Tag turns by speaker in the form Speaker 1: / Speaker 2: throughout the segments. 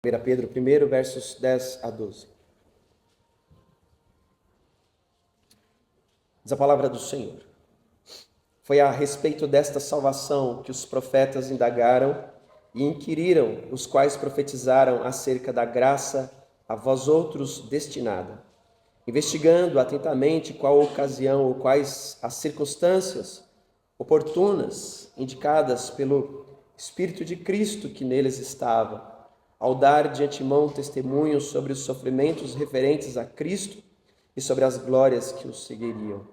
Speaker 1: 1 Pedro 1, versos 10 a 12. Diz a palavra do Senhor. Foi a respeito desta salvação que os profetas indagaram e inquiriram, os quais profetizaram acerca da graça a vós outros destinada, investigando atentamente qual a ocasião ou quais as circunstâncias oportunas indicadas pelo Espírito de Cristo que neles estava, ao dar de antemão testemunho sobre os sofrimentos referentes a Cristo e sobre as glórias que os seguiriam.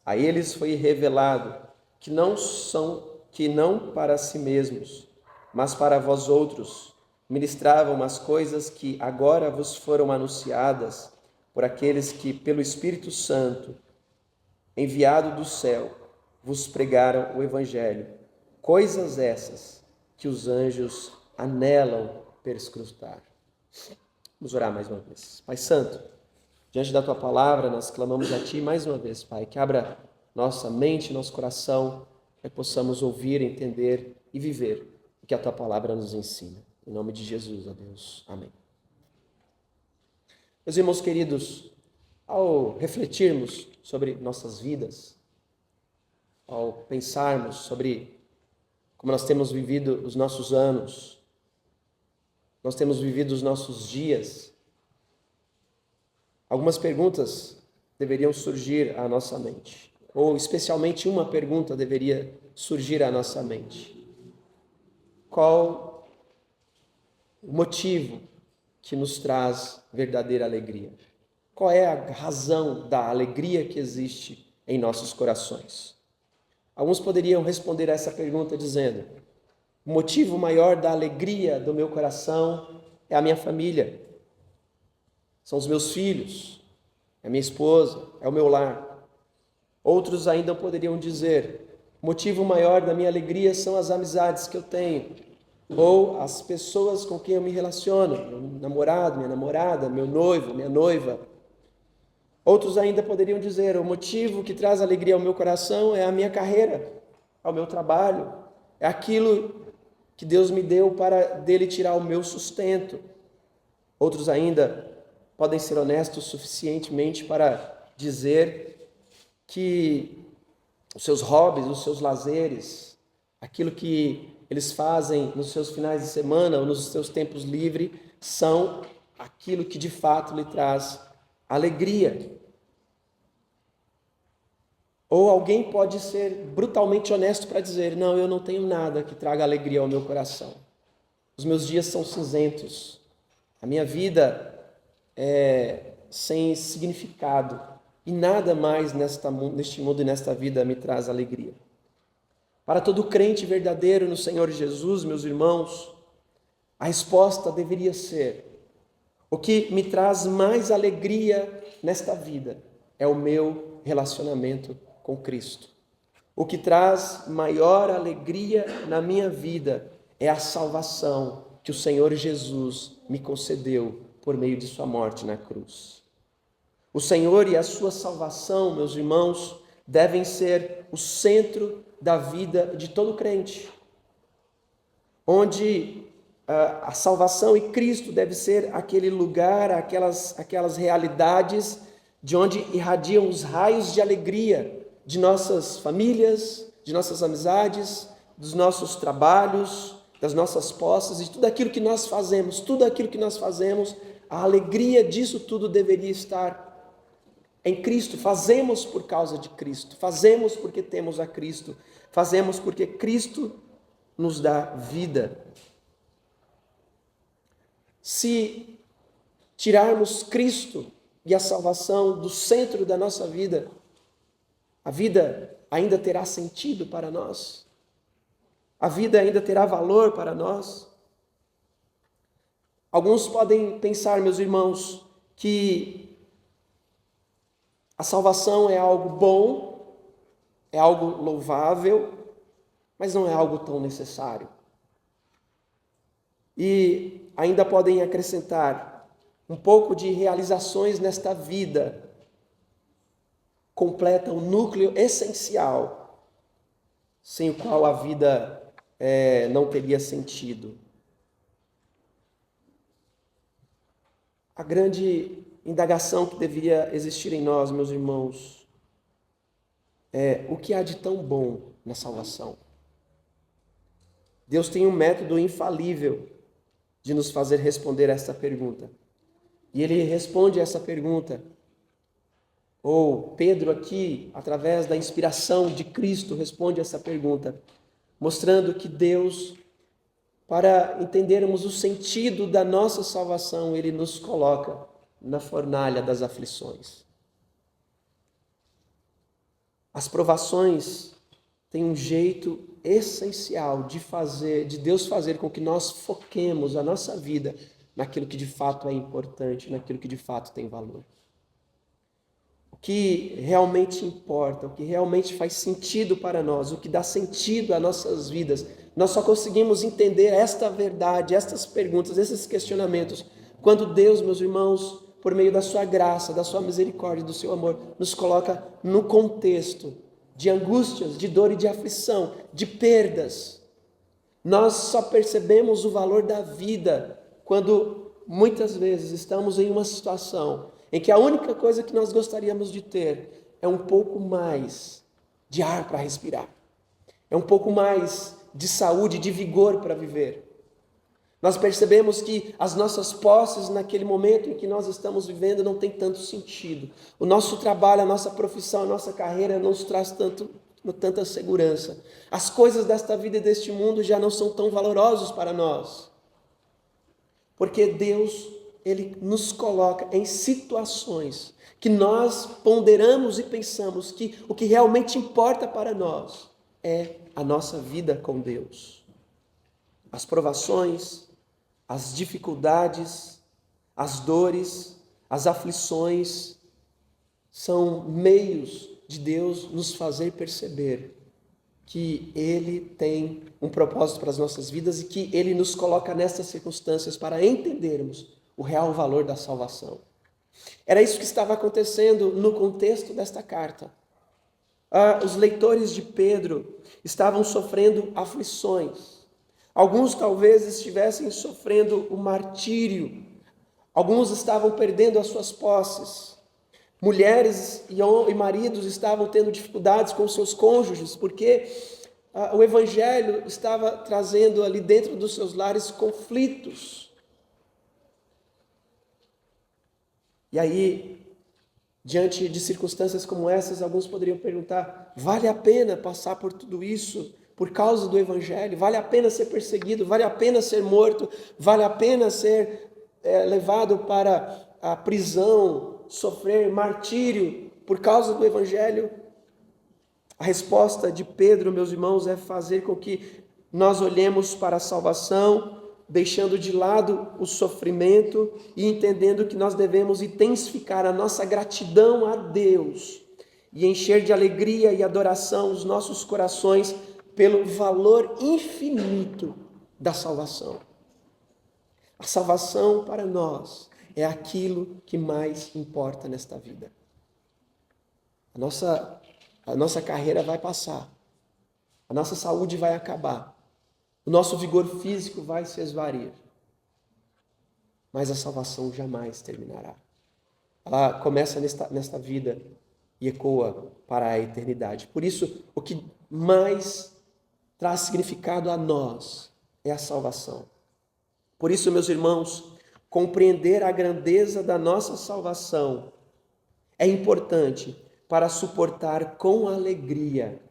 Speaker 1: A eles foi revelado que não para si mesmos, mas para vós outros, ministravam as coisas que agora vos foram anunciadas por aqueles que, pelo Espírito Santo, enviado do céu, vos pregaram o Evangelho. Coisas essas que os anjos anelam perscrutar. Vamos orar mais uma vez. Pai Santo, diante da Tua Palavra, nós clamamos a Ti mais uma vez, Pai, que abra nossa mente, nosso coração, que possamos ouvir, entender e viver o que a Tua Palavra nos ensina. Em nome de Jesus, ó Deus. Amém. Meus irmãos queridos, ao refletirmos sobre nossas vidas, ao pensarmos sobre como nós temos vivido os nossos anos, nós temos vivido os nossos dias, algumas perguntas deveriam surgir à nossa mente, ou especialmente uma pergunta deveria surgir à nossa mente. Qual o motivo que nos traz verdadeira alegria? Qual é a razão da alegria que existe em nossos corações? Alguns poderiam responder a essa pergunta dizendo: o motivo maior da alegria do meu coração é a minha família, são os meus filhos, é a minha esposa, é o meu lar. Outros ainda poderiam dizer: o motivo maior da minha alegria são as amizades que eu tenho, ou as pessoas com quem eu me relaciono, meu namorado, minha namorada, meu noivo, minha noiva. Outros ainda poderiam dizer: o motivo que traz alegria ao meu coração é a minha carreira, ao meu trabalho, é aquilo que Deus me deu para dele tirar o meu sustento. Outros ainda podem ser honestos suficientemente para dizer que os seus hobbies, os seus lazeres, aquilo que eles fazem nos seus finais de semana ou nos seus tempos livres, são aquilo que de fato lhe traz alegria. Ou alguém pode ser brutalmente honesto para dizer: não, eu não tenho nada que traga alegria ao meu coração. Os meus dias são cinzentos. A minha vida é sem significado. E nada mais neste mundo e nesta vida me traz alegria. Para todo crente verdadeiro no Senhor Jesus, meus irmãos, a resposta deveria ser: o que me traz mais alegria nesta vida é o meu relacionamento com Cristo. O que traz maior alegria na minha vida é a salvação que o Senhor Jesus me concedeu por meio de sua morte na cruz. O Senhor e a sua salvação, meus irmãos, devem ser o centro da vida de todo crente, onde a salvação e Cristo deve ser aquele lugar, aquelas realidades de onde irradiam os raios de alegria de nossas famílias, de nossas amizades, dos nossos trabalhos, das nossas posses e tudo aquilo que nós fazemos, a alegria disso tudo deveria estar em Cristo. Fazemos por causa de Cristo, fazemos porque temos a Cristo, fazemos porque Cristo nos dá vida. Se tirarmos Cristo e a salvação do centro da nossa vida, a vida ainda terá sentido para nós? A vida ainda terá valor para nós? Alguns podem pensar, meus irmãos, que a salvação é algo bom, é algo louvável, mas não é algo tão necessário. E ainda podem acrescentar: um pouco de realizações nesta vida completa o núcleo essencial, sem o qual a vida não teria sentido. a grande indagação que deveria existir em nós, meus irmãos, é o que há de tão bom na salvação? Deus tem um método infalível de nos fazer responder essa pergunta. E ele responde essa pergunta, ou Pedro aqui, através da inspiração de Cristo, responde essa pergunta, mostrando que Deus, para entendermos o sentido da nossa salvação, ele nos coloca na fornalha das aflições. As provações têm um jeito essencial de Deus fazer com que nós foquemos a nossa vida naquilo que de fato é importante, naquilo que de fato tem valor. O que realmente importa, o que realmente faz sentido para nós, o que dá sentido às nossas vidas, nós só conseguimos entender esta verdade, estas perguntas, esses questionamentos, quando Deus, meus irmãos, por meio da sua graça, da sua misericórdia, do seu amor, nos coloca no contexto de angústias, de dor e de aflição, de perdas. Nós só percebemos o valor da vida quando muitas vezes estamos em uma situação em que a única coisa que nós gostaríamos de ter é um pouco mais de ar para respirar, é um pouco mais de saúde, de vigor para viver. Nós percebemos que as nossas posses naquele momento em que nós estamos vivendo não tem tanto sentido. O nosso trabalho, a nossa profissão, a nossa carreira não nos traz tanta segurança. As coisas desta vida e deste mundo já não são tão valorosos para nós. Porque Deus, Ele nos coloca em situações que nós ponderamos e pensamos que o que realmente importa para nós é a nossa vida com Deus. As provações, as dificuldades, as dores, as aflições são meios de Deus nos fazer perceber que Ele tem um propósito para as nossas vidas e que Ele nos coloca nessas circunstâncias para entendermos o real valor da salvação. Era isso que estava acontecendo no contexto desta carta. Os leitores de Pedro estavam sofrendo aflições. Alguns talvez estivessem sofrendo o martírio. Alguns estavam perdendo as suas posses. Mulheres e maridos estavam tendo dificuldades com seus cônjuges, porque o Evangelho estava trazendo ali dentro dos seus lares conflitos. E aí, diante de circunstâncias como essas, alguns poderiam perguntar: vale a pena passar por tudo isso por causa do Evangelho? Vale a pena ser perseguido? Vale a pena ser morto? Vale a pena ser levado para a prisão, sofrer martírio por causa do Evangelho? A resposta de Pedro, meus irmãos, é fazer com que nós olhemos para a salvação, deixando de lado o sofrimento e entendendo que nós devemos intensificar a nossa gratidão a Deus e encher de alegria e adoração os nossos corações pelo valor infinito da salvação. A salvação para nós é aquilo que mais importa nesta vida. A nossa carreira vai passar, a nossa saúde vai acabar, o nosso vigor físico vai se esvair, mas a salvação jamais terminará. Ela começa nesta vida e ecoa para a eternidade. Por isso, o que mais traz significado a nós é a salvação. Por isso, meus irmãos, compreender a grandeza da nossa salvação é importante para suportar com alegria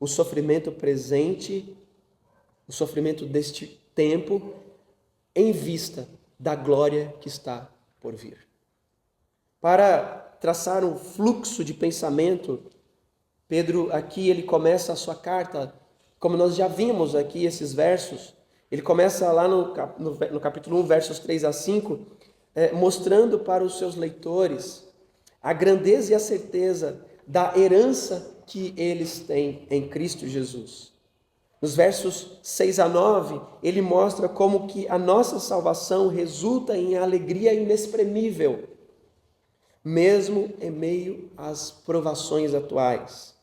Speaker 1: o sofrimento presente, o sofrimento deste tempo, em vista da glória que está por vir. Para traçar um fluxo de pensamento, Pedro aqui ele começa a sua carta, como nós já vimos aqui esses versos, ele começa lá no capítulo 1, versos 3 a 5, mostrando para os seus leitores a grandeza e a certeza da herança que eles têm em Cristo Jesus. Nos versos 6 a 9, ele mostra como que a nossa salvação resulta em alegria inexprimível, mesmo em meio às provações atuais.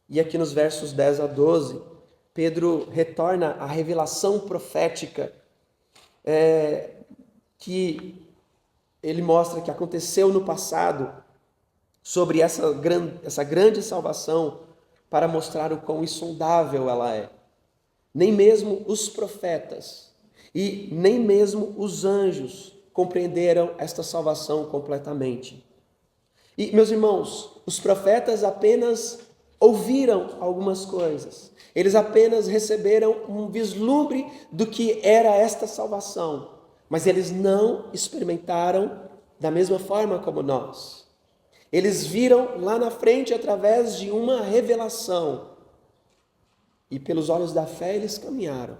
Speaker 1: E aqui nos versos 10 a 12, Pedro retorna à revelação profética que ele mostra que aconteceu no passado sobre essa grande salvação para mostrar o quão insondável ela é. Nem mesmo os profetas e nem mesmo os anjos compreenderam esta salvação completamente. E, meus irmãos, os profetas apenas ouviram algumas coisas. Eles apenas receberam um vislumbre do que era esta salvação, mas eles não experimentaram da mesma forma como nós. Eles viram lá na frente através de uma revelação. E pelos olhos da fé eles caminharam.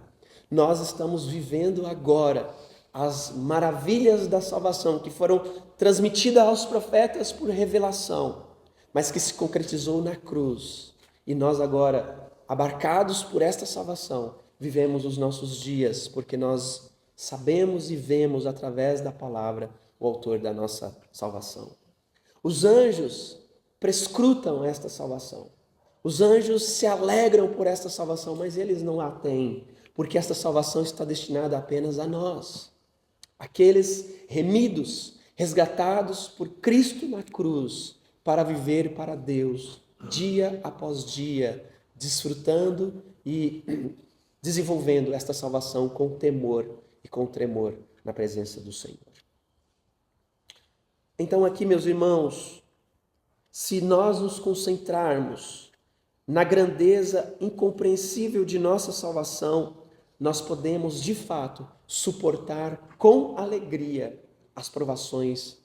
Speaker 1: Nós estamos vivendo agora as maravilhas da salvação que foram transmitidas aos profetas por revelação, mas que se concretizou na cruz. E nós agora, abarcados por esta salvação, vivemos os nossos dias, porque nós sabemos e vemos através da palavra o autor da nossa salvação. Os anjos prescrutam esta salvação. Os anjos se alegram por esta salvação, mas eles não a têm, porque esta salvação está destinada apenas a nós. Aqueles remidos, resgatados por Cristo na cruz, para viver para Deus, dia após dia, desfrutando e desenvolvendo esta salvação com temor e com tremor na presença do Senhor. Então aqui, meus irmãos, se nós nos concentrarmos na grandeza incompreensível de nossa salvação, nós podemos, de fato, suportar com alegria as provações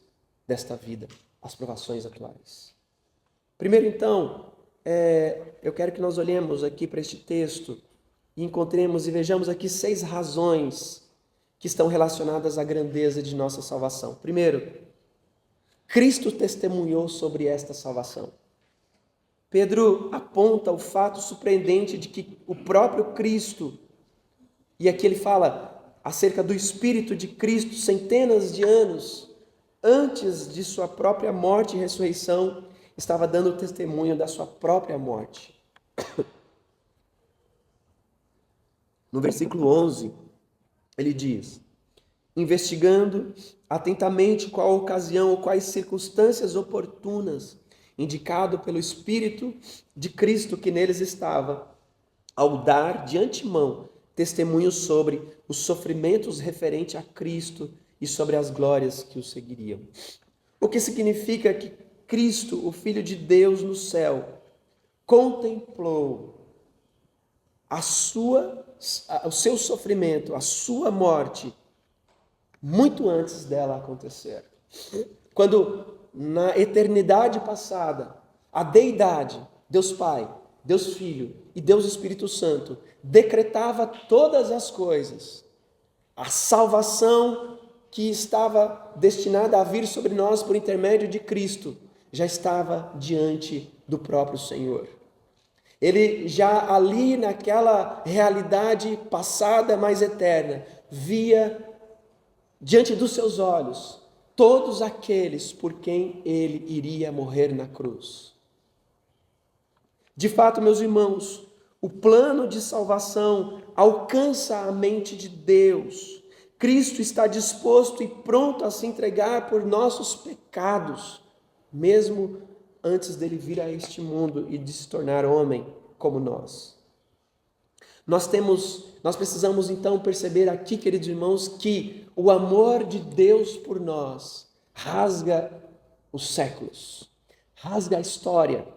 Speaker 1: desta vida, as provações atuais. Primeiro, então, eu quero que nós olhemos aqui para este texto e encontremos e vejamos aqui 6 razões que estão relacionadas à grandeza de nossa salvação. Primeiro, Cristo testemunhou sobre esta salvação. Pedro aponta o fato surpreendente de que o próprio Cristo, e aqui ele fala acerca do Espírito de Cristo, centenas de anos antes de sua própria morte e ressurreição, estava dando testemunho da sua própria morte. No versículo 11, ele diz: investigando atentamente qual a ocasião ou quais circunstâncias oportunas, indicado pelo Espírito de Cristo que neles estava, ao dar de antemão testemunho sobre os sofrimentos referentes a Cristo e sobre as glórias que o seguiriam. O que significa que Cristo, o Filho de Deus no céu, contemplou o seu sofrimento, a sua morte, muito antes dela acontecer. Quando na eternidade passada, a deidade, Deus Pai, Deus Filho e Deus Espírito Santo, decretava todas as coisas, a salvação que estava destinada a vir sobre nós por intermédio de Cristo, já estava diante do próprio Senhor. Ele já ali naquela realidade passada, mais eterna, via diante dos seus olhos todos aqueles por quem ele iria morrer na cruz. De fato, meus irmãos, o plano de salvação alcança a mente de Deus. Cristo está disposto e pronto a se entregar por nossos pecados, mesmo antes dele vir a este mundo e de se tornar homem como nós. Nós precisamos então perceber aqui, queridos irmãos, que o amor de Deus por nós rasga os séculos, rasga a história,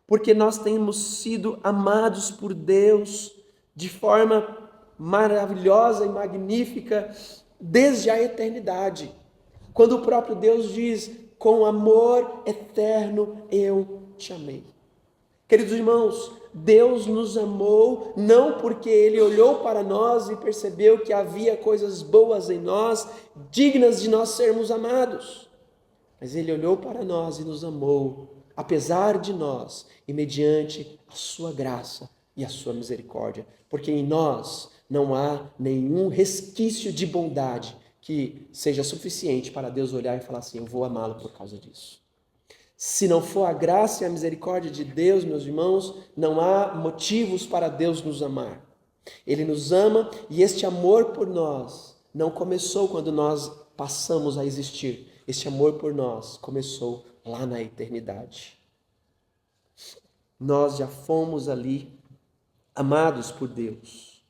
Speaker 1: porque nós temos sido amados por Deus de forma maravilhosa e magnífica desde a eternidade. Quando o próprio Deus diz: com amor eterno eu te amei. Queridos irmãos, Deus nos amou não porque Ele olhou para nós e percebeu que havia coisas boas em nós, dignas de nós sermos amados. Mas Ele olhou para nós e nos amou, apesar de nós, e mediante a sua graça e a sua misericórdia. Porque em nós não há nenhum resquício de bondade que seja suficiente para Deus olhar e falar assim: eu vou amá-lo por causa disso. Se não for a graça e a misericórdia de Deus, meus irmãos, não há motivos para Deus nos amar. Ele nos ama e este amor por nós não começou quando nós passamos a existir. esse amor por nós começou lá na eternidade. Nós já fomos ali amados por Deus.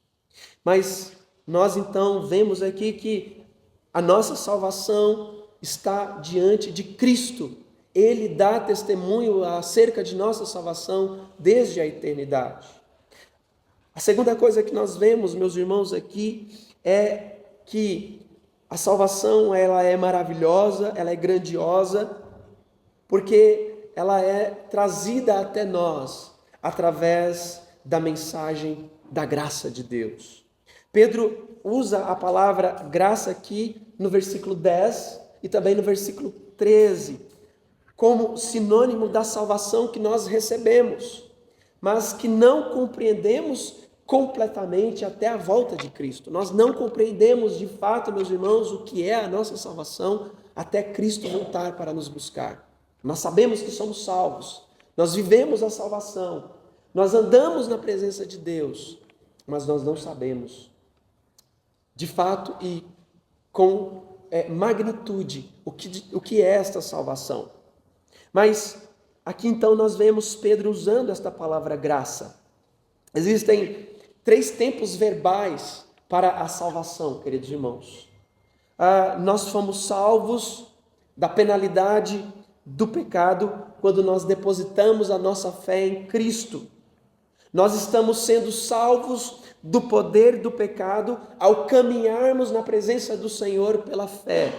Speaker 1: Mas nós então vemos aqui que a nossa salvação está diante de Cristo. Ele dá testemunho acerca de nossa salvação desde a eternidade. A segunda coisa que nós vemos, meus irmãos, aqui é que a salvação ela é maravilhosa, ela é grandiosa, porque ela é trazida até nós através da mensagem da graça de Deus. Pedro usa a palavra graça aqui no versículo 10 e também no versículo 13, como sinônimo da salvação que nós recebemos, mas que não compreendemos completamente até a volta de Cristo. Nós não compreendemos de fato, meus irmãos, o que é a nossa salvação até Cristo voltar para nos buscar. Nós sabemos que somos salvos, nós vivemos a salvação, nós andamos na presença de Deus, mas nós não sabemos de fato e com magnitude o que é esta salvação. Mas aqui então nós vemos Pedro usando esta palavra graça. Existem 3 tempos verbais para a salvação, queridos irmãos. Nós fomos salvos da penalidade do pecado quando nós depositamos a nossa fé em Cristo. Nós estamos sendo salvos do poder do pecado ao caminharmos na presença do Senhor pela fé.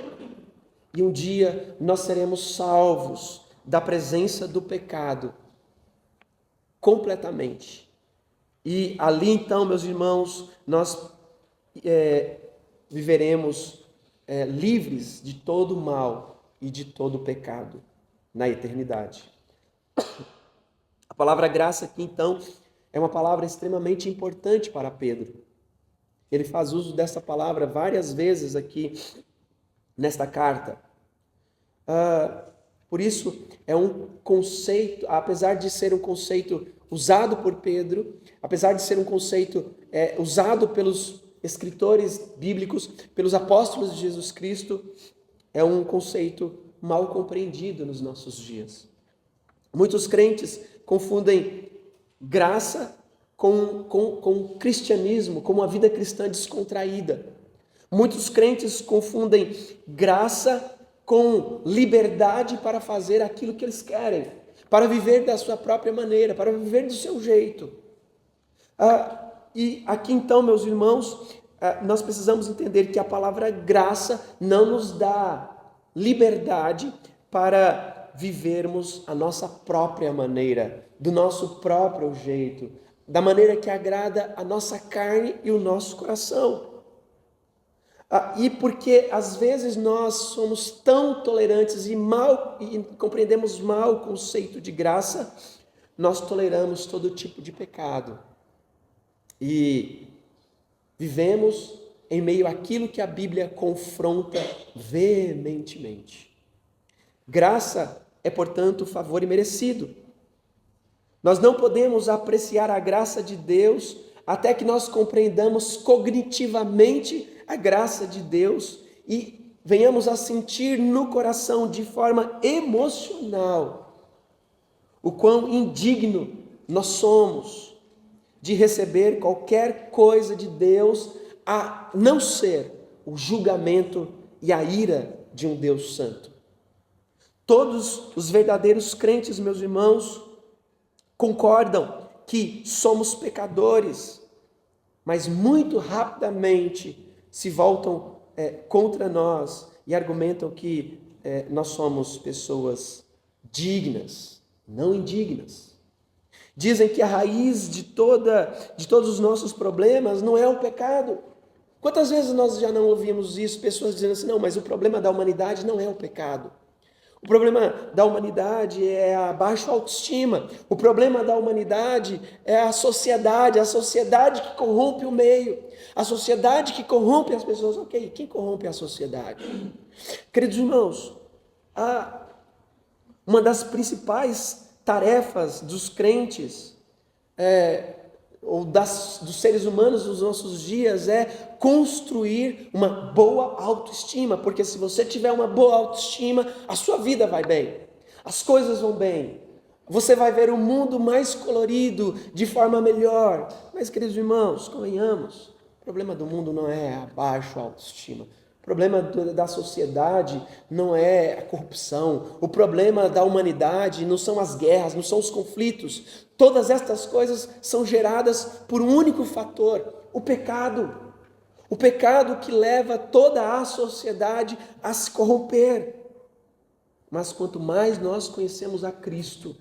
Speaker 1: E um dia nós seremos salvos da presença do pecado completamente. E ali então, meus irmãos, nós viveremos livres de todo mal e de todo pecado na eternidade. A palavra graça aqui então é uma palavra extremamente importante para Pedro. Ele faz uso dessa palavra várias vezes aqui nesta carta. Por isso é um conceito, apesar de ser um conceito usado por Pedro, apesar de ser um conceito usado pelos escritores bíblicos, pelos apóstolos de Jesus Cristo, é um conceito mal compreendido nos nossos dias. Muitos crentes confundem graça com cristianismo, com uma vida cristã descontraída. Muitos crentes confundem graça com liberdade para fazer aquilo que eles querem, para viver da sua própria maneira, para viver do seu jeito. E aqui então, meus irmãos, nós precisamos entender que a palavra graça não nos dá liberdade para vivermos a nossa própria maneira, do nosso próprio jeito, da maneira que agrada a nossa carne e o nosso coração. E porque às vezes nós somos tão tolerantes e compreendemos mal o conceito de graça, nós toleramos todo tipo de pecado. E vivemos em meio àquilo que a Bíblia confronta veementemente. Graça é, portanto, favor imerecido. Nós não podemos apreciar a graça de Deus até que nós compreendamos cognitivamente a graça de Deus e venhamos a sentir no coração de forma emocional o quão indigno nós somos de receber qualquer coisa de Deus a não ser o julgamento e a ira de um Deus santo. Todos os verdadeiros crentes, meus irmãos, concordam que somos pecadores, mas muito rapidamente se voltam contra nós e argumentam que nós somos pessoas dignas, não indignas. Dizem que a raiz de todos os nossos problemas não é o pecado. Quantas vezes nós já não ouvimos isso, pessoas dizendo assim, não, mas o problema da humanidade não é o pecado. O problema da humanidade é a baixa autoestima. O problema da humanidade é a sociedade que corrompe o meio. A sociedade que corrompe as pessoas. Ok, quem corrompe a sociedade? Queridos irmãos, uma das principais tarefas dos crentes ou dos seres humanos dos nossos dias é construir uma boa autoestima, porque se você tiver uma boa autoestima, a sua vida vai bem, as coisas vão bem, você vai ver o mundo mais colorido, de forma melhor. Mas, queridos irmãos, convenhamos, o problema do mundo não é a baixa autoestima. O problema da sociedade não é a corrupção. O problema da humanidade não são as guerras, não são os conflitos. Todas estas coisas são geradas por um único fator: o pecado. O pecado que leva toda a sociedade a se corromper. Mas quanto mais nós conhecemos a Cristo,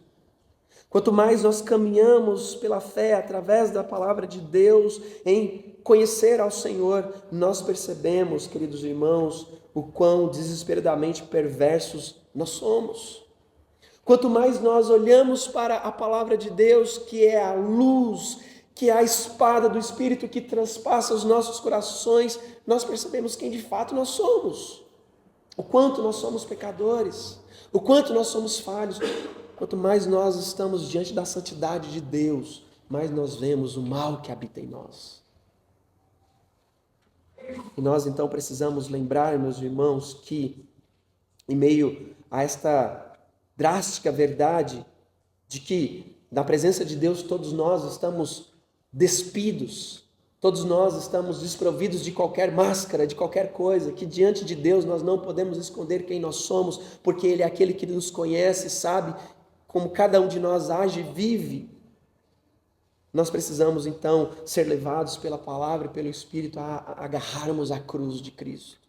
Speaker 1: quanto mais nós caminhamos pela fé, através da palavra de Deus, em conhecer ao Senhor, nós percebemos, queridos irmãos, o quão desesperadamente perversos nós somos. Quanto mais nós olhamos para a palavra de Deus, que é a luz, que é a espada do Espírito que transpassa os nossos corações, nós percebemos quem de fato nós somos. O quanto nós somos pecadores, o quanto nós somos falhos. Quanto mais nós estamos diante da santidade de Deus, mais nós vemos o mal que habita em nós. E nós então precisamos lembrar, meus irmãos, que em meio a esta drástica verdade de que na presença de Deus todos nós estamos despidos, todos nós estamos desprovidos de qualquer máscara, de qualquer coisa, que diante de Deus nós não podemos esconder quem nós somos, porque Ele é aquele que nos conhece, sabe como cada um de nós age e vive. Nós precisamos então ser levados pela palavra e pelo Espírito a agarrarmos a cruz de Cristo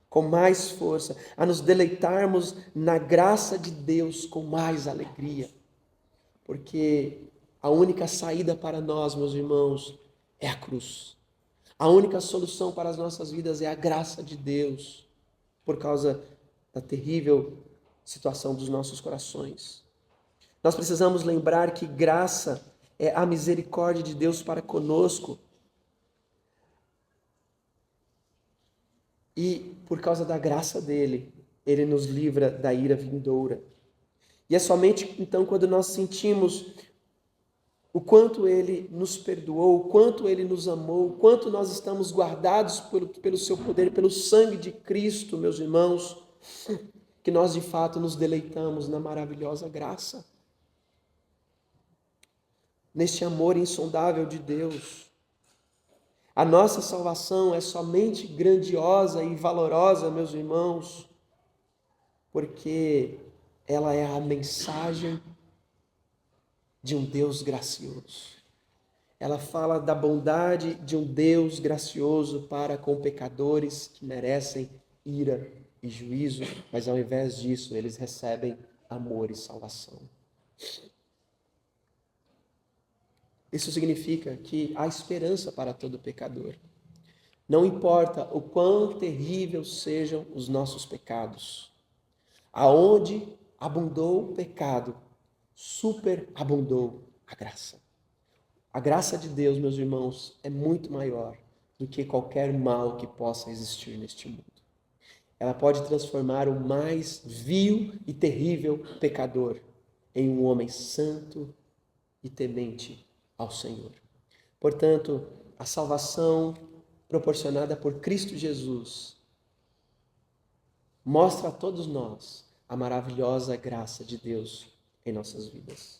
Speaker 1: com mais força, a nos deleitarmos na graça de Deus com mais alegria, porque a única saída para nós, meus irmãos, é a cruz. A única solução para as nossas vidas é a graça de Deus, por causa da terrível situação dos nossos corações. Nós precisamos lembrar que graça é a misericórdia de Deus para conosco. E por causa da graça dele, ele nos livra da ira vindoura. E é somente então quando nós sentimos o quanto ele nos perdoou, o quanto ele nos amou, o quanto nós estamos guardados pelo seu poder, pelo sangue de Cristo, meus irmãos, que nós de fato nos deleitamos na maravilhosa graça, neste amor insondável de Deus. A nossa salvação é somente grandiosa e valorosa, meus irmãos, porque ela é a mensagem de um Deus gracioso. Ela fala da bondade de um Deus gracioso para com pecadores que merecem ira e juízo, mas ao invés disso, eles recebem amor e salvação. Isso significa que há esperança para todo pecador. Não importa o quão terríveis sejam os nossos pecados. Aonde abundou o pecado, superabundou a graça. A graça de Deus, meus irmãos, é muito maior do que qualquer mal que possa existir neste mundo. Ela pode transformar o mais vil e terrível pecador em um homem santo e temente ao Senhor. Portanto, a salvação proporcionada por Cristo Jesus mostra a todos nós a maravilhosa graça de Deus em nossas vidas.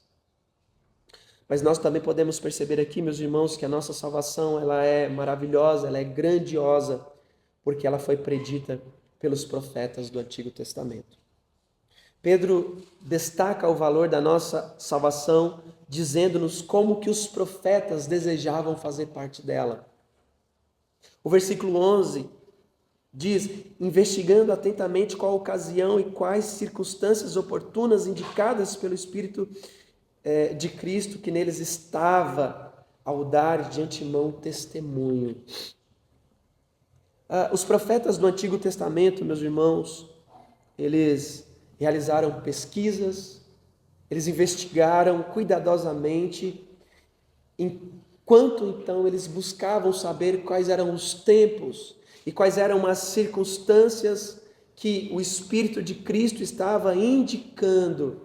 Speaker 1: Mas nós também podemos perceber aqui, meus irmãos, que a nossa salvação ela é maravilhosa, ela é grandiosa, porque ela foi predita pelos profetas do Antigo Testamento. Pedro destaca o valor da nossa salvação, dizendo-nos como que os profetas desejavam fazer parte dela. O versículo 11 diz: investigando atentamente qual a ocasião e quais circunstâncias oportunas indicadas pelo Espírito de Cristo que neles estava, ao dar de antemão testemunho. Os profetas do Antigo Testamento, meus irmãos, eles realizaram pesquisas, eles investigaram cuidadosamente, enquanto então eles buscavam saber quais eram os tempos e quais eram as circunstâncias que o Espírito de Cristo estava indicando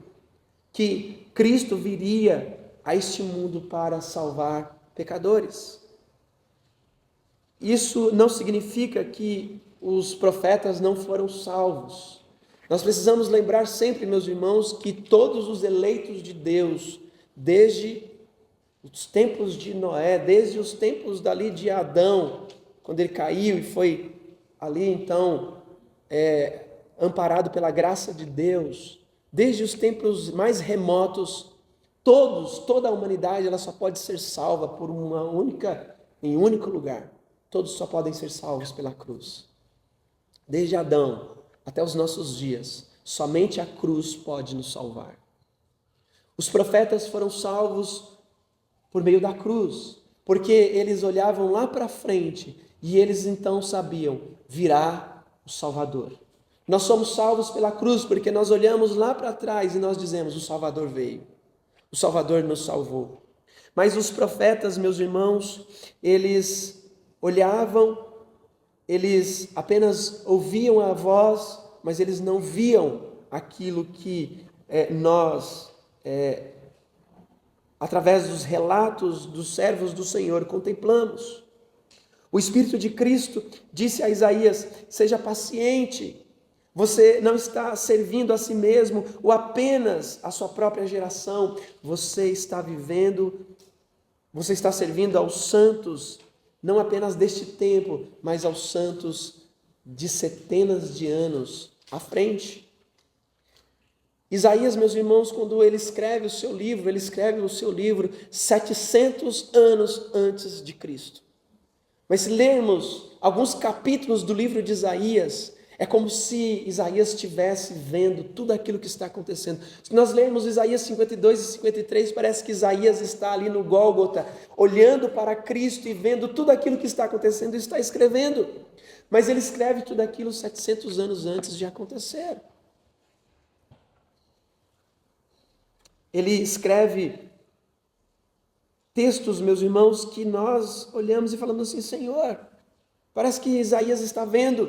Speaker 1: que Cristo viria a este mundo para salvar pecadores. Isso não significa que os profetas não foram salvos. Nós precisamos lembrar sempre, meus irmãos, que todos os eleitos de Deus, desde os tempos de Noé, desde os tempos dali de Adão, quando ele caiu e foi ali então amparado pela graça de Deus, desde os tempos mais remotos, toda a humanidade, ela só pode ser salva por em um único lugar. Todos só podem ser salvos pela cruz. Desde Adão até os nossos dias, somente a cruz pode nos salvar. Os profetas foram salvos por meio da cruz, porque eles olhavam lá para frente e eles então sabiam, virá o Salvador. Nós somos salvos pela cruz porque nós olhamos lá para trás e nós dizemos, o Salvador veio, o Salvador nos salvou. Mas os profetas, meus irmãos, eles olhavam, eles apenas ouviam a voz, mas eles não viam aquilo que nós, através dos relatos dos servos do Senhor, contemplamos. O Espírito de Cristo disse a Isaías, seja paciente, você não está servindo a si mesmo ou apenas a sua própria geração, você está servindo aos santos, não apenas deste tempo, mas aos santos de centenas de anos à frente. Isaías, meus irmãos, quando ele escreve o seu livro 700 anos antes de Cristo. Mas se lermos alguns capítulos do livro de Isaías, é como se Isaías estivesse vendo tudo aquilo que está acontecendo. Se nós lermos Isaías 52 e 53, parece que Isaías está ali no Gólgota, olhando para Cristo e vendo tudo aquilo que está acontecendo e está escrevendo. Mas ele escreve tudo aquilo 700 anos antes de acontecer. Ele escreve textos, meus irmãos, que nós olhamos e falamos assim, Senhor, parece que Isaías está vendo.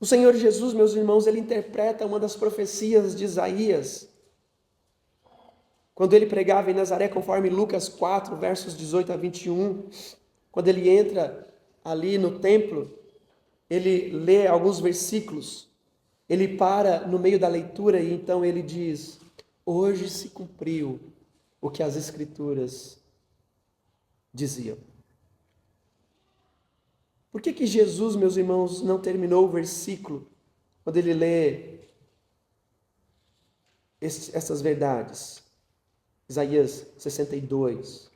Speaker 1: O Senhor Jesus, meus irmãos, ele interpreta uma das profecias de Isaías, quando ele pregava em Nazaré, conforme Lucas 4, versos 18 a 21, quando ele entra ali no templo, ele lê alguns versículos, ele para no meio da leitura e então ele diz, hoje se cumpriu o que as Escrituras diziam. Por que Jesus, meus irmãos, não terminou o versículo quando ele lê essas verdades? Isaías 62.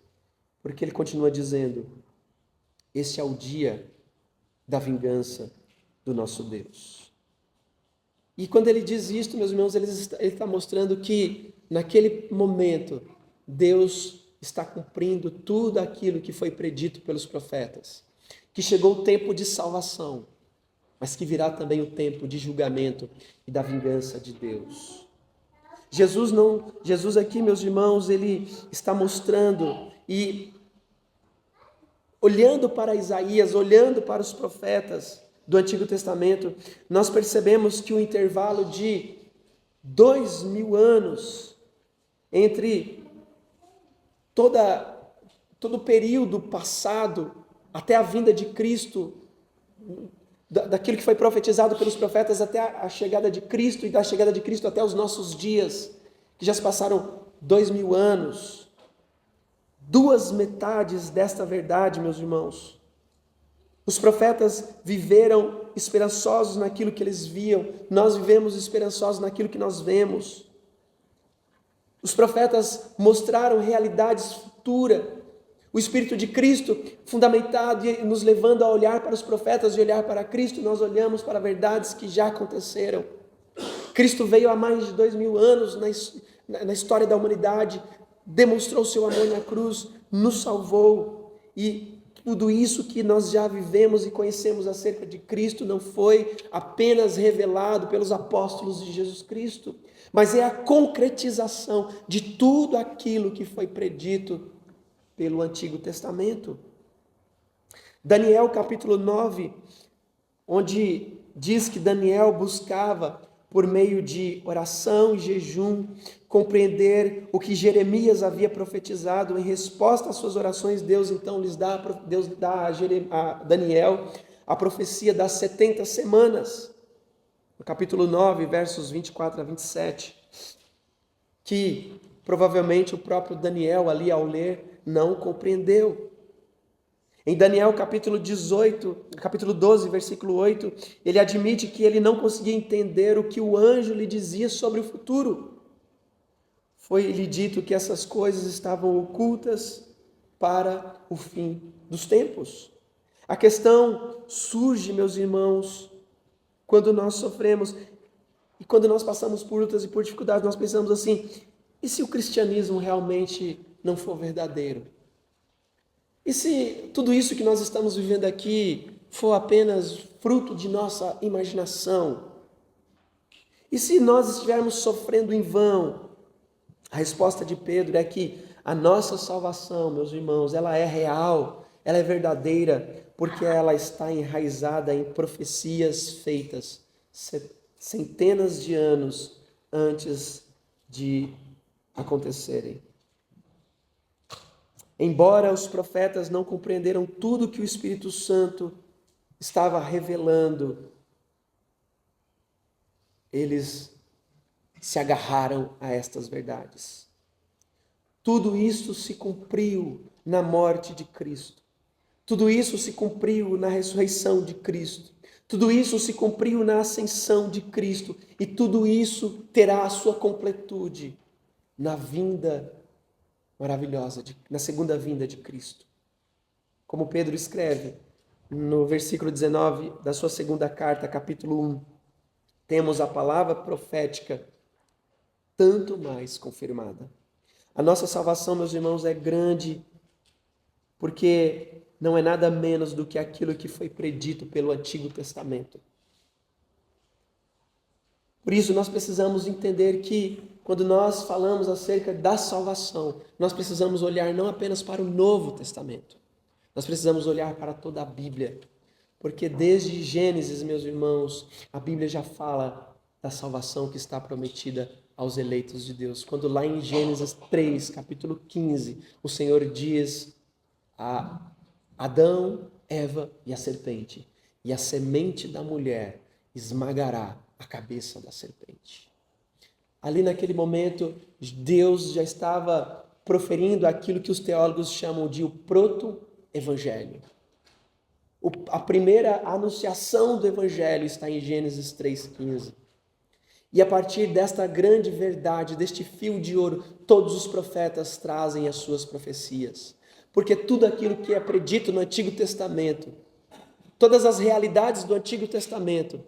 Speaker 1: Porque ele continua dizendo, este é o dia da vingança do nosso Deus. E quando ele diz isto, meus irmãos, ele está mostrando que naquele momento Deus está cumprindo tudo aquilo que foi predito pelos profetas. Que chegou o tempo de salvação, mas que virá também o tempo de julgamento e da vingança de Deus. Jesus aqui, meus irmãos, ele está mostrando e olhando para Isaías, olhando para os profetas do Antigo Testamento, nós percebemos que o intervalo de 2000 anos entre todo o período passado até a vinda de Cristo, daquilo que foi profetizado pelos profetas até a chegada de Cristo e da chegada de Cristo até os nossos dias, que já se passaram 2000 anos. Duas metades desta verdade, meus irmãos. Os profetas viveram esperançosos naquilo que eles viam, nós vivemos esperançosos naquilo que nós vemos. Os profetas mostraram realidades futuras. O Espírito de Cristo, fundamentado e nos levando a olhar para os profetas e olhar para Cristo, nós olhamos para verdades que já aconteceram. Cristo veio há mais de 2000 anos na história da humanidade, demonstrou seu amor na cruz, nos salvou. E tudo isso que nós já vivemos e conhecemos acerca de Cristo não foi apenas revelado pelos apóstolos de Jesus Cristo, mas é a concretização de tudo aquilo que foi predito pelo Antigo Testamento. Daniel capítulo 9, onde diz que Daniel buscava por meio de oração e jejum, compreender o que Jeremias havia profetizado. Em resposta às suas orações, Deus dá a Daniel a profecia das 70 semanas, no capítulo 9, versos 24 a 27, que provavelmente o próprio Daniel ali ao ler não compreendeu. Em Daniel capítulo 12, versículo 8, ele admite que ele não conseguia entender o que o anjo lhe dizia sobre o futuro. Foi-lhe dito que essas coisas estavam ocultas para o fim dos tempos. A questão surge, meus irmãos, quando nós sofremos e quando nós passamos por lutas e por dificuldades, nós pensamos assim: e se o cristianismo realmente não for verdadeiro? E se tudo isso que nós estamos vivendo aqui for apenas fruto de nossa imaginação? E se nós estivermos sofrendo em vão? A resposta de Pedro é que a nossa salvação, meus irmãos, ela é real, ela é verdadeira, porque ela está enraizada em profecias feitas centenas de anos antes de acontecerem. Embora os profetas não compreenderam tudo que o Espírito Santo estava revelando, eles se agarraram a estas verdades. Tudo isso se cumpriu na morte de Cristo. Tudo isso se cumpriu na ressurreição de Cristo. Tudo isso se cumpriu na ascensão de Cristo. E tudo isso terá a sua completude na vinda maravilhosa, na segunda vinda de Cristo. Como Pedro escreve no versículo 19 da sua segunda carta, capítulo 1, temos a palavra profética tanto mais confirmada. A nossa salvação, meus irmãos, é grande, porque não é nada menos do que aquilo que foi predito pelo Antigo Testamento. Por isso, nós precisamos entender que, quando nós falamos acerca da salvação, nós precisamos olhar não apenas para o Novo Testamento, nós precisamos olhar para toda a Bíblia, porque desde Gênesis, meus irmãos, a Bíblia já fala da salvação que está prometida aos eleitos de Deus. Quando lá em Gênesis 3, capítulo 15, o Senhor diz a Adão, Eva e a serpente: e a semente da mulher esmagará a cabeça da serpente. Ali naquele momento, Deus já estava proferindo aquilo que os teólogos chamam de o proto-evangelho. A primeira anunciação do evangelho está em Gênesis 3,15. E a partir desta grande verdade, deste fio de ouro, todos os profetas trazem as suas profecias. Porque tudo aquilo que é predito no Antigo Testamento, todas as realidades do Antigo Testamento,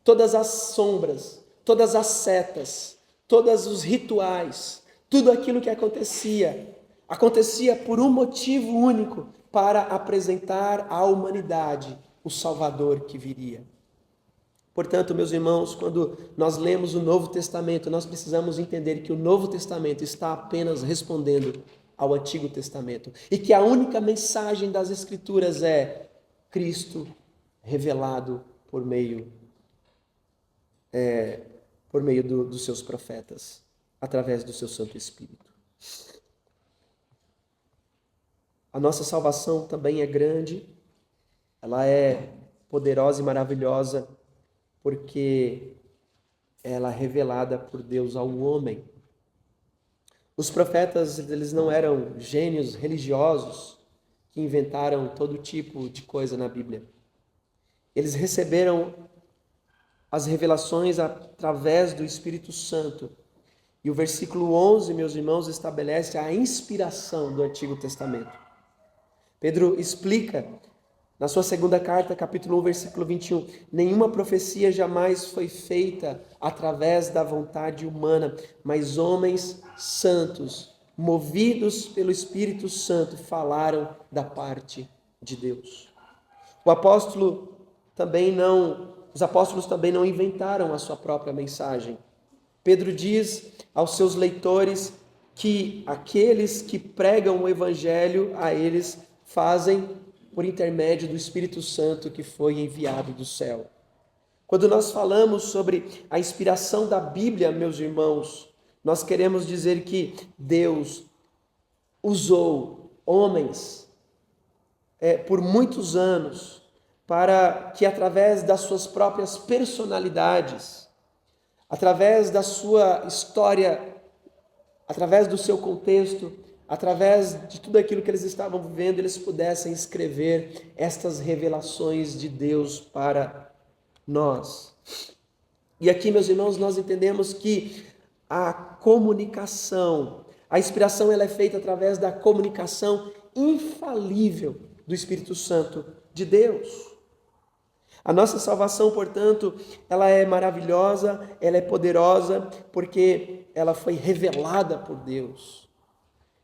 Speaker 1: todas as sombras, todas as setas, todos os rituais, tudo aquilo que acontecia por um motivo único, para apresentar à humanidade o Salvador que viria. Portanto, meus irmãos, quando nós lemos o Novo Testamento, nós precisamos entender que o Novo Testamento está apenas respondendo ao Antigo Testamento e que a única mensagem das Escrituras é Cristo revelado por meio dos seus profetas, através do seu Santo Espírito. A nossa salvação também é grande, ela é poderosa e maravilhosa, porque ela é revelada por Deus ao homem. Os profetas, eles não eram gênios religiosos que inventaram todo tipo de coisa na Bíblia. Eles receberam as revelações através do Espírito Santo. E o versículo 11, meus irmãos, estabelece a inspiração do Antigo Testamento. Pedro explica na sua segunda carta, capítulo 1, versículo 21, nenhuma profecia jamais foi feita através da vontade humana, mas homens santos, movidos pelo Espírito Santo, falaram da parte de Deus. Os apóstolos também não inventaram a sua própria mensagem. Pedro diz aos seus leitores que aqueles que pregam o Evangelho a eles fazem por intermédio do Espírito Santo que foi enviado do céu. Quando nós falamos sobre a inspiração da Bíblia, meus irmãos, nós queremos dizer que Deus usou homens por muitos anos para que, através das suas próprias personalidades, através da sua história, através do seu contexto, através de tudo aquilo que eles estavam vivendo, eles pudessem escrever estas revelações de Deus para nós. E aqui, meus irmãos, nós entendemos que a comunicação, a inspiração, ela é feita através da comunicação infalível do Espírito Santo de Deus. A nossa salvação, portanto, ela é maravilhosa, ela é poderosa, porque ela foi revelada por Deus.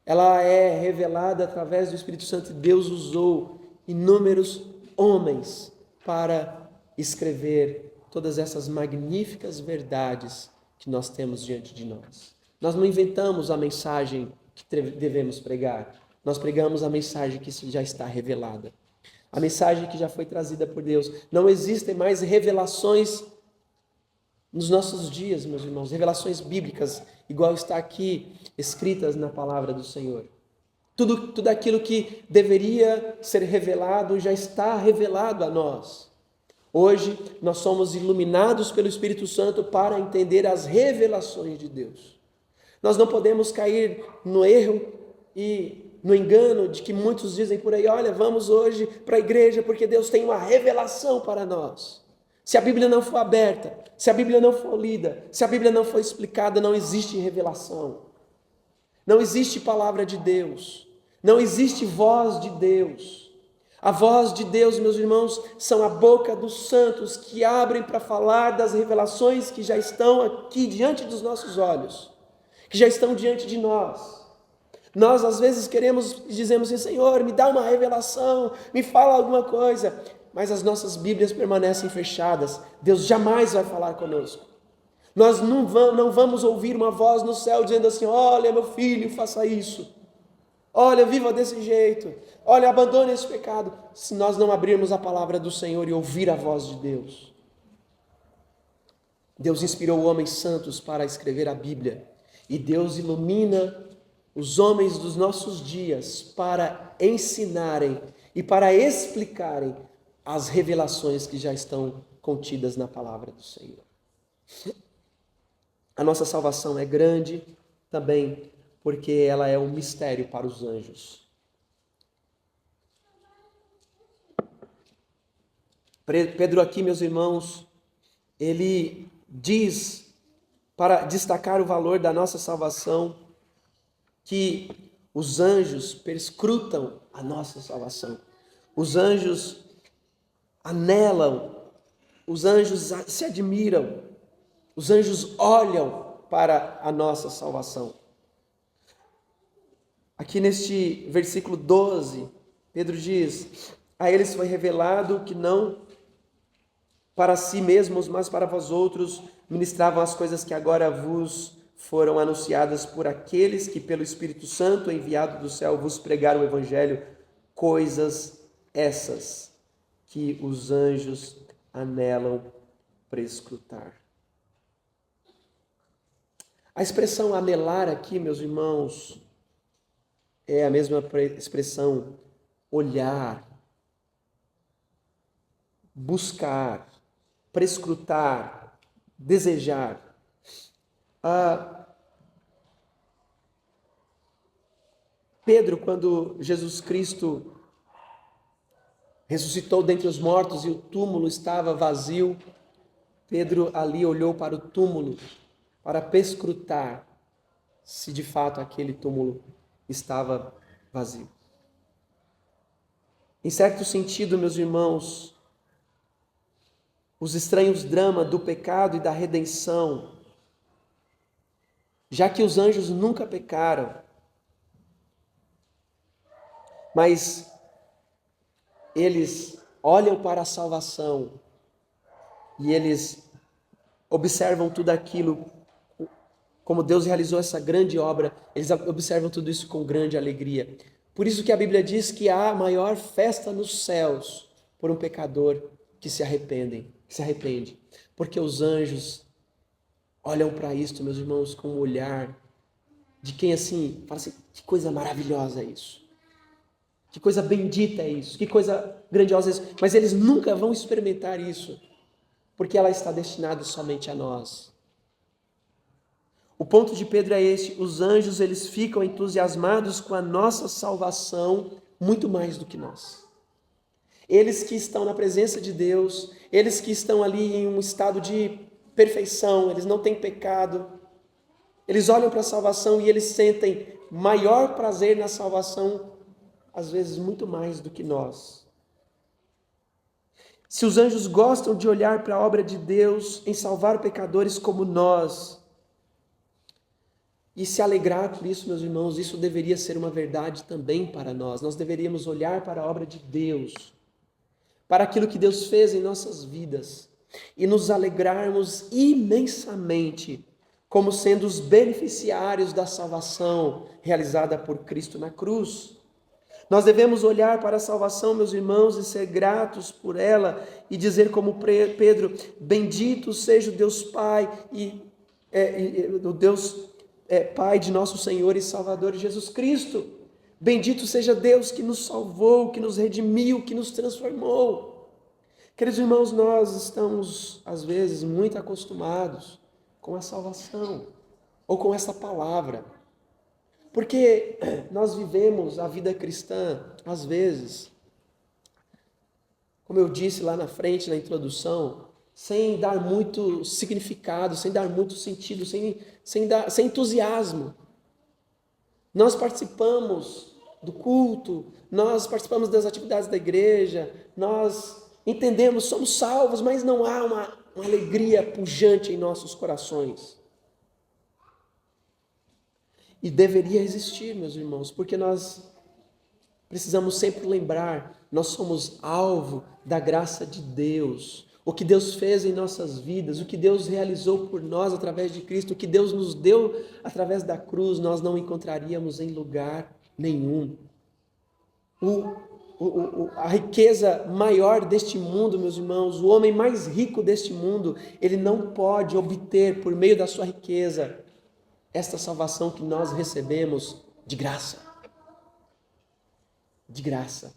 Speaker 1: Ela é revelada através do Espírito Santo. Deus usou inúmeros homens para escrever todas essas magníficas verdades que nós temos diante de nós. Nós não inventamos a mensagem que devemos pregar. Nós pregamos a mensagem que já está revelada. A mensagem que já foi trazida por Deus. Não existem mais revelações nos nossos dias, meus irmãos, revelações bíblicas, igual está aqui escritas na palavra do Senhor. Tudo aquilo que deveria ser revelado já está revelado a nós. Hoje nós somos iluminados pelo Espírito Santo para entender as revelações de Deus. Nós não podemos cair no erro e no engano de que muitos dizem por aí: olha, vamos hoje para a igreja porque Deus tem uma revelação para nós. Se a Bíblia não for aberta, se a Bíblia não for lida, se a Bíblia não for explicada, não existe revelação. Não existe palavra de Deus. Não existe voz de Deus. A voz de Deus, meus irmãos, são a boca dos santos que abrem para falar das revelações que já estão aqui diante dos nossos olhos, que já estão diante de nós. Nós às vezes queremos e dizemos assim: Senhor, me dá uma revelação, me fala alguma coisa, mas as nossas Bíblias permanecem fechadas. Deus jamais vai falar conosco. Nós não vamos ouvir uma voz no céu dizendo assim: olha, meu filho, faça isso, olha, viva desse jeito, olha, abandone esse pecado, se nós não abrirmos a palavra do Senhor e ouvir a voz de Deus. Deus inspirou homens santos para escrever a Bíblia, e Deus ilumina os homens dos nossos dias para ensinarem e para explicarem as revelações que já estão contidas na palavra do Senhor. A nossa salvação é grande também porque ela é um mistério para os anjos. Pedro aqui, meus irmãos, ele diz, para destacar o valor da nossa salvação, que os anjos perscrutam a nossa salvação. Os anjos anelam, os anjos se admiram, os anjos olham para a nossa salvação. Aqui neste versículo 12, Pedro diz: a eles foi revelado que não para si mesmos, mas para vós outros ministravam as coisas que agora vos foram anunciadas por aqueles que pelo Espírito Santo enviado do céu vos pregaram o Evangelho, coisas essas que os anjos anelam prescrutar. A expressão anelar aqui, meus irmãos, é a mesma expressão olhar, buscar, prescrutar, desejar. Pedro, quando Jesus Cristo ressuscitou dentre os mortos e o túmulo estava vazio, Pedro ali olhou para o túmulo para perscrutar se de fato aquele túmulo estava vazio. Em certo sentido, meus irmãos, os estranhos dramas do pecado e da redenção, já que os anjos nunca pecaram, mas eles olham para a salvação e eles observam tudo aquilo, como Deus realizou essa grande obra, eles observam tudo isso com grande alegria. Por isso que a Bíblia diz que há maior festa nos céus por um pecador que se arrependem, que se arrepende. Porque os anjos olham para isto, meus irmãos, com um olhar de quem assim, fala assim, que coisa maravilhosa é isso. Que coisa bendita é isso, que coisa grandiosa é isso. Mas eles nunca vão experimentar isso, porque ela está destinada somente a nós. O ponto de Pedro é este: os anjos, eles ficam entusiasmados com a nossa salvação muito mais do que nós. Eles que estão na presença de Deus, eles que estão ali em um estado de perfeição, eles não têm pecado, eles olham para a salvação e eles sentem maior prazer na salvação, às vezes muito mais do que nós. Se os anjos gostam de olhar para a obra de Deus em salvar pecadores como nós, e se alegrar por isso, meus irmãos, isso deveria ser uma verdade também para nós. Nós deveríamos olhar para a obra de Deus, para aquilo que Deus fez em nossas vidas, e nos alegrarmos imensamente, como sendo os beneficiários da salvação realizada por Cristo na cruz. Nós devemos olhar para a salvação, meus irmãos, e ser gratos por ela, e dizer como Pedro: bendito seja o Deus Pai o Deus Pai de nosso Senhor e Salvador Jesus Cristo. Bendito seja Deus que nos salvou, que nos redimiu, que nos transformou. Queridos irmãos, nós estamos, às vezes, muito acostumados com a salvação, ou com essa palavra. Porque nós vivemos a vida cristã, às vezes, como eu disse lá na frente, na introdução, sem dar muito significado, sem dar muito sentido, sem entusiasmo. Nós participamos do culto, nós participamos das atividades da igreja, nós entendemos, somos salvos, mas não há uma alegria pujante em nossos corações. E deveria existir, meus irmãos, porque nós precisamos sempre lembrar, nós somos alvo da graça de Deus. O que Deus fez em nossas vidas, o que Deus realizou por nós através de Cristo, o que Deus nos deu através da cruz, nós não encontraríamos em lugar nenhum. A riqueza maior deste mundo, meus irmãos, o homem mais rico deste mundo, ele não pode obter por meio da sua riqueza esta salvação que nós recebemos de graça. De graça.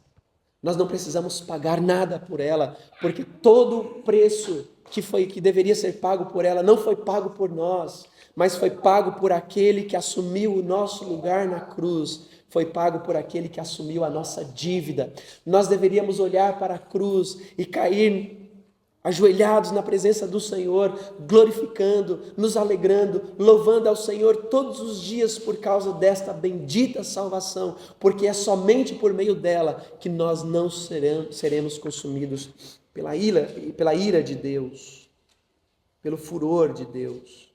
Speaker 1: Nós não precisamos pagar nada por ela, porque todo o preço que deveria ser pago por ela não foi pago por nós, mas foi pago por aquele que assumiu o nosso lugar na cruz, foi pago por aquele que assumiu a nossa dívida. Nós deveríamos olhar para a cruz e cair ajoelhados na presença do Senhor, glorificando, nos alegrando, louvando ao Senhor todos os dias por causa desta bendita salvação, porque é somente por meio dela que nós não seremos consumidos pela ira de Deus, pelo furor de Deus,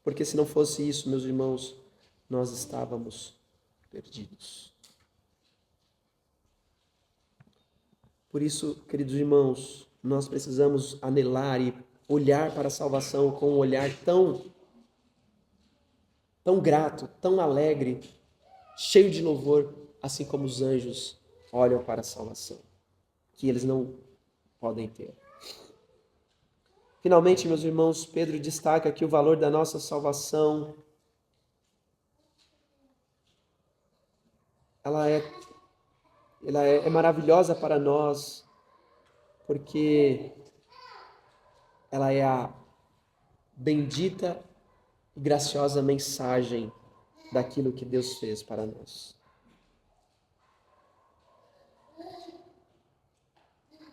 Speaker 1: porque se não fosse isso, meus irmãos, nós estávamos perdidos. Por isso, queridos irmãos, nós precisamos anelar e olhar para a salvação com um olhar tão grato, tão alegre, cheio de louvor, assim como os anjos olham para a salvação, que eles não podem ter. Finalmente, meus irmãos, Pedro destaca que o valor da nossa salvação, ela é maravilhosa para nós, porque ela é a bendita e graciosa mensagem daquilo que Deus fez para nós.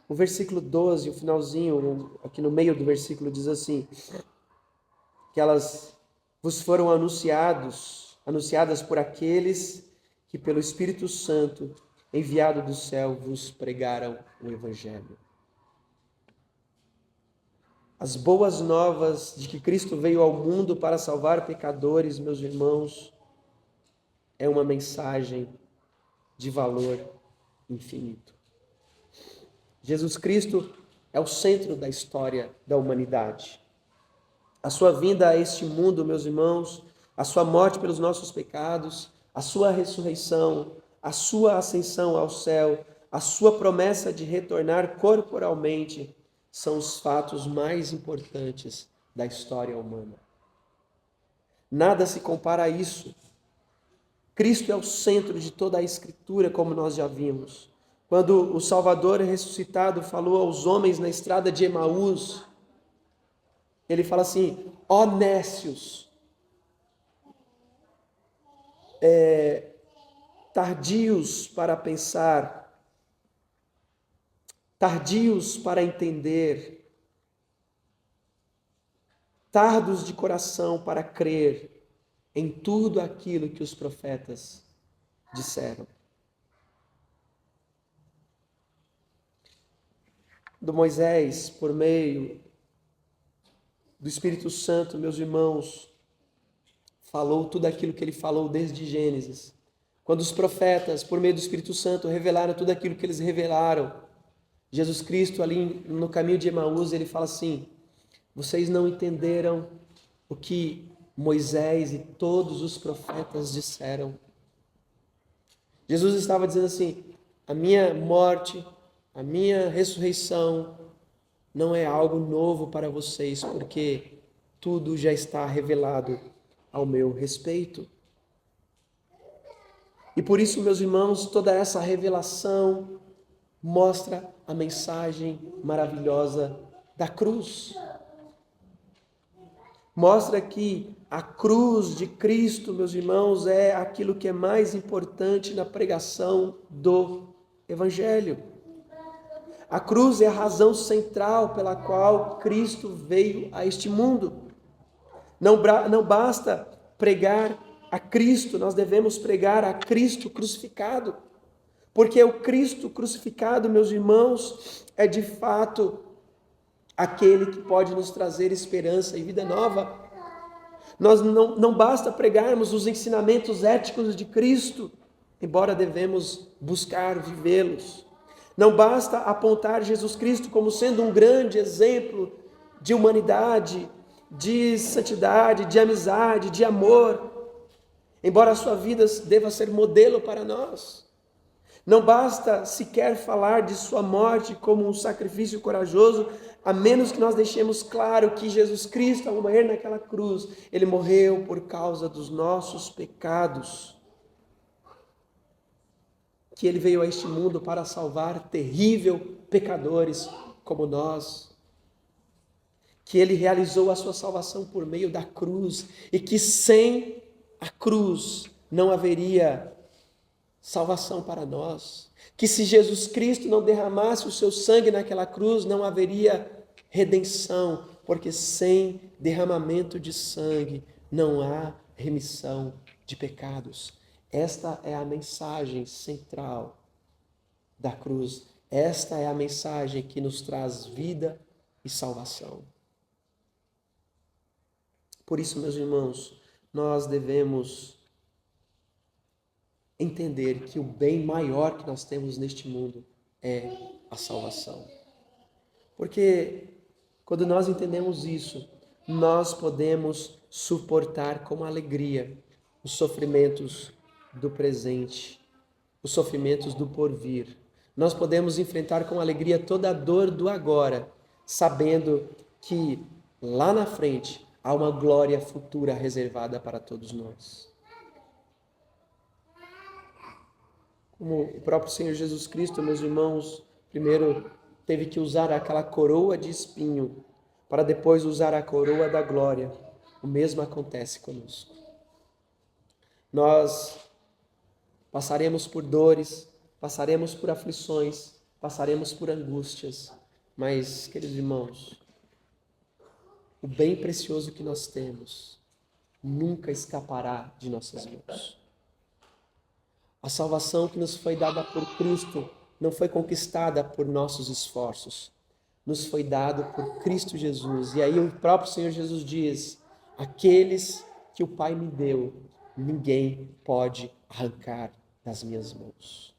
Speaker 1: O versículo 12, o finalzinho, aqui no meio do versículo, diz assim, que elas vos foram anunciadas por aqueles que pelo Espírito Santo, enviado do céu, vos pregaram o Evangelho. As boas novas de que Cristo veio ao mundo para salvar pecadores, meus irmãos, é uma mensagem de valor infinito. Jesus Cristo é o centro da história da humanidade. A sua vinda a este mundo, meus irmãos, a sua morte pelos nossos pecados, a sua ressurreição, a sua ascensão ao céu, a sua promessa de retornar corporalmente, são os fatos mais importantes da história humana. Nada se compara a isso. Cristo é o centro de toda a Escritura, como nós já vimos. Quando o Salvador ressuscitado falou aos homens na estrada de Emaús, ele fala assim: ó nécios, tardios para pensar, tardios para entender, tardos de coração para crer em tudo aquilo que os profetas disseram. Do Moisés, por meio do Espírito Santo, meus irmãos, falou tudo aquilo que ele falou desde Gênesis. Quando os profetas, por meio do Espírito Santo, revelaram tudo aquilo que eles revelaram, Jesus Cristo, ali no caminho de Emaús, ele fala assim: vocês não entenderam o que Moisés e todos os profetas disseram. Jesus estava dizendo assim: a minha morte, a minha ressurreição não é algo novo para vocês, porque tudo já está revelado ao meu respeito. E por isso, meus irmãos, toda essa revelação mostra a mensagem maravilhosa da cruz. Mostra que a cruz de Cristo, meus irmãos, é aquilo que é mais importante na pregação do Evangelho. A cruz é a razão central pela qual Cristo veio a este mundo. Não basta pregar a Cristo, nós devemos pregar a Cristo crucificado. Porque o Cristo crucificado, meus irmãos, é de fato aquele que pode nos trazer esperança e vida nova. Nós não basta pregarmos os ensinamentos éticos de Cristo, embora devemos buscar vivê-los. Não basta apontar Jesus Cristo como sendo um grande exemplo de humanidade, de santidade, de amizade, de amor, embora a sua vida deva ser modelo para nós. Não basta sequer falar de sua morte como um sacrifício corajoso, a menos que nós deixemos claro que Jesus Cristo, ao morrer naquela cruz, ele morreu por causa dos nossos pecados. Que ele veio a este mundo para salvar terrível pecadores como nós. Que ele realizou a sua salvação por meio da cruz e que sem a cruz não haveria salvação para nós. Que se Jesus Cristo não derramasse o seu sangue naquela cruz, não haveria redenção, porque sem derramamento de sangue não há remissão de pecados. Esta é a mensagem central da cruz. Esta é a mensagem que nos traz vida e salvação. Por isso, meus irmãos, nós devemos entender que o bem maior que nós temos neste mundo é a salvação. Porque quando nós entendemos isso, nós podemos suportar com alegria os sofrimentos do presente, os sofrimentos do porvir. Nós podemos enfrentar com alegria toda a dor do agora, sabendo que lá na frente há uma glória futura reservada para todos nós. Como o próprio Senhor Jesus Cristo, meus irmãos, primeiro teve que usar aquela coroa de espinho, para depois usar a coroa da glória. O mesmo acontece conosco. Nós passaremos por dores, passaremos por aflições, passaremos por angústias, mas, queridos irmãos, o bem precioso que nós temos nunca escapará de nossas mãos. A salvação que nos foi dada por Cristo não foi conquistada por nossos esforços, nos foi dado por Cristo Jesus. E aí o próprio Senhor Jesus diz: aqueles que o Pai me deu, ninguém pode arrancar das minhas mãos.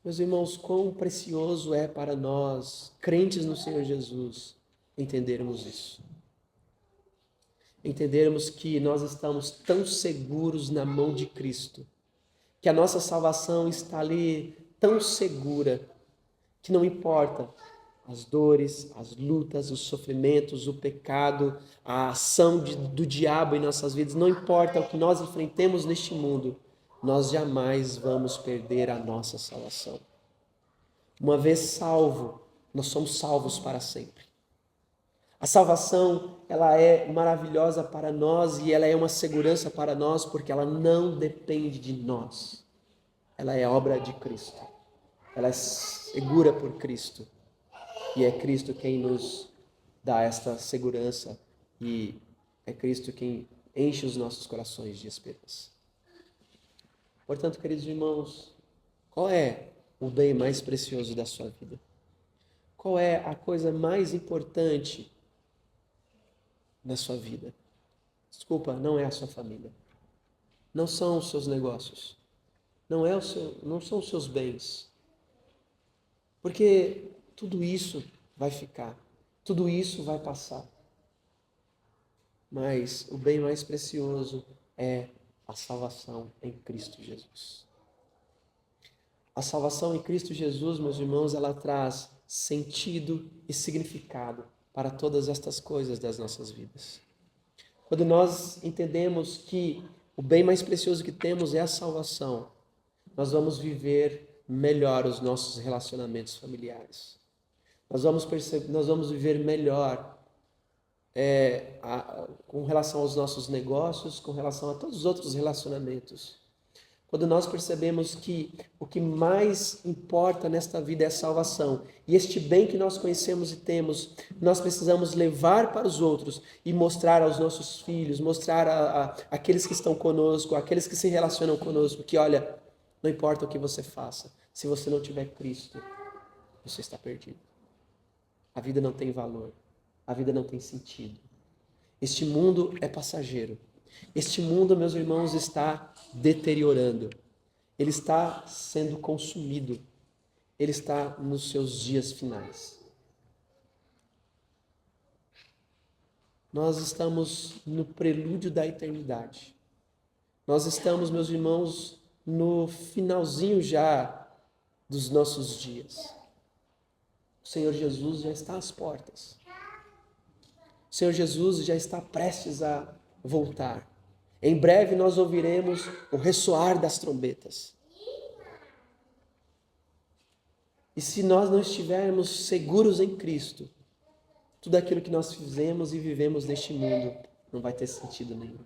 Speaker 1: Meus irmãos, quão precioso é para nós, crentes no Senhor Jesus, entendermos isso. Entendermos que nós estamos tão seguros na mão de Cristo, que a nossa salvação está ali tão segura, que não importa as dores, as lutas, os sofrimentos, o pecado, a ação do diabo em nossas vidas, não importa o que nós enfrentemos neste mundo, nós jamais vamos perder a nossa salvação. Uma vez salvo, nós somos salvos para sempre. A salvação, ela é maravilhosa para nós e ela é uma segurança para nós porque ela não depende de nós. Ela é obra de Cristo. Ela é segura por Cristo. E é Cristo quem nos dá esta segurança e é Cristo quem enche os nossos corações de esperança. Portanto, queridos irmãos, qual é o bem mais precioso da sua vida? Qual é a coisa mais importante na sua vida? Desculpa, não é a sua família. Não são os seus negócios. Não são os seus bens. Porque tudo isso vai ficar. Tudo isso vai passar. Mas o bem mais precioso é a salvação em Cristo Jesus. A salvação em Cristo Jesus, meus irmãos, ela traz sentido e significado para todas estas coisas das nossas vidas. Quando nós entendemos que o bem mais precioso que temos é a salvação, nós vamos viver melhor os nossos relacionamentos familiares. Nós vamos viver melhor com relação aos nossos negócios, com relação a todos os outros relacionamentos. Quando nós percebemos que o que mais importa nesta vida é a salvação, e este bem que nós conhecemos e temos, nós precisamos levar para os outros e mostrar aos nossos filhos, mostrar àqueles que estão conosco, àqueles que se relacionam conosco, que olha, não importa o que você faça, se você não tiver Cristo, você está perdido. A vida não tem valor, a vida não tem sentido. Este mundo é passageiro. Este mundo, meus irmãos, está deteriorando. Ele está sendo consumido. Ele está nos seus dias finais. Nós estamos no prelúdio da eternidade. Nós estamos, meus irmãos, no finalzinho já dos nossos dias. O Senhor Jesus já está às portas. O Senhor Jesus já está prestes a voltar. Em breve nós ouviremos o ressoar das trombetas. E se nós não estivermos seguros em Cristo, tudo aquilo que nós fizemos e vivemos neste mundo não vai ter sentido nenhum.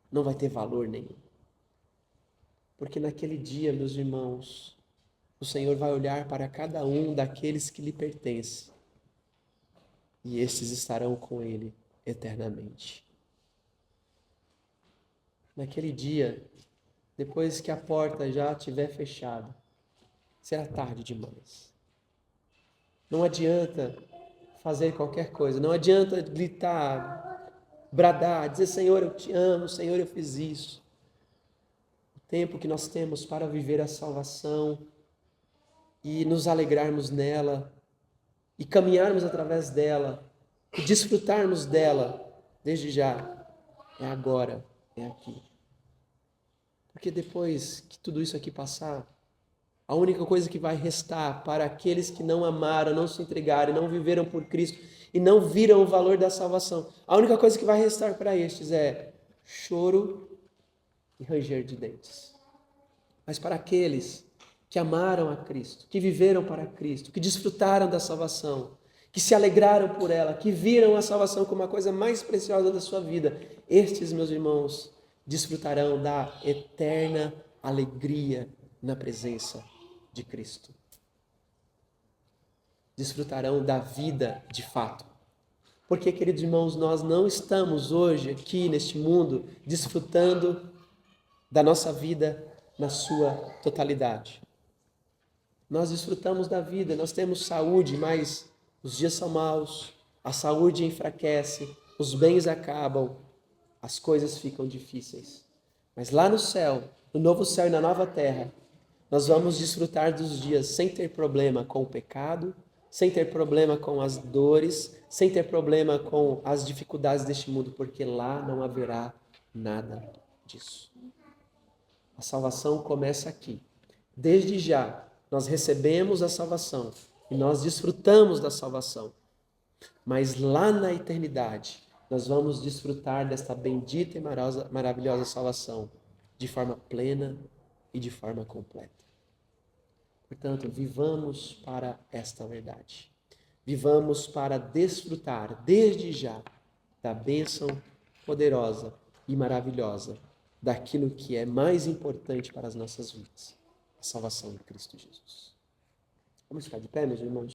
Speaker 1: Não vai ter valor nenhum. Porque naquele dia, meus irmãos, o Senhor vai olhar para cada um daqueles que lhe pertencem. E estes estarão com Ele eternamente. Naquele dia, depois que a porta já estiver fechada, será tarde demais. Não adianta fazer qualquer coisa, não adianta gritar, bradar, dizer, Senhor, eu te amo, Senhor, eu fiz isso. O tempo que nós temos para viver a salvação e nos alegrarmos nela, e caminharmos através dela, e desfrutarmos dela, desde já, é agora, é aqui. Porque depois que tudo isso aqui passar, a única coisa que vai restar para aqueles que não amaram, não se entregaram, não viveram por Cristo e não viram o valor da salvação, a única coisa que vai restar para estes é choro e ranger de dentes. Mas para aqueles que amaram a Cristo, que viveram para Cristo, que desfrutaram da salvação, que se alegraram por ela, que viram a salvação como a coisa mais preciosa da sua vida, estes, meus irmãos, desfrutarão da eterna alegria na presença de Cristo. Desfrutarão da vida de fato. Porque, queridos irmãos, nós não estamos hoje aqui neste mundo desfrutando da nossa vida na sua totalidade. Nós desfrutamos da vida, nós temos saúde, mas os dias são maus, a saúde enfraquece, os bens acabam, as coisas ficam difíceis. Mas lá no céu, no novo céu e na nova terra, nós vamos desfrutar dos dias sem ter problema com o pecado, sem ter problema com as dores, sem ter problema com as dificuldades deste mundo, porque lá não haverá nada disso. A salvação começa aqui. Desde já, nós recebemos a salvação e nós desfrutamos da salvação. Mas lá na eternidade, nós vamos desfrutar desta bendita e maravilhosa salvação de forma plena e de forma completa. Portanto, vivamos para esta verdade. Vivamos para desfrutar desde já da bênção poderosa e maravilhosa daquilo que é mais importante para as nossas vidas, a salvação de Cristo Jesus. Vamos ficar de pé, meus irmãos?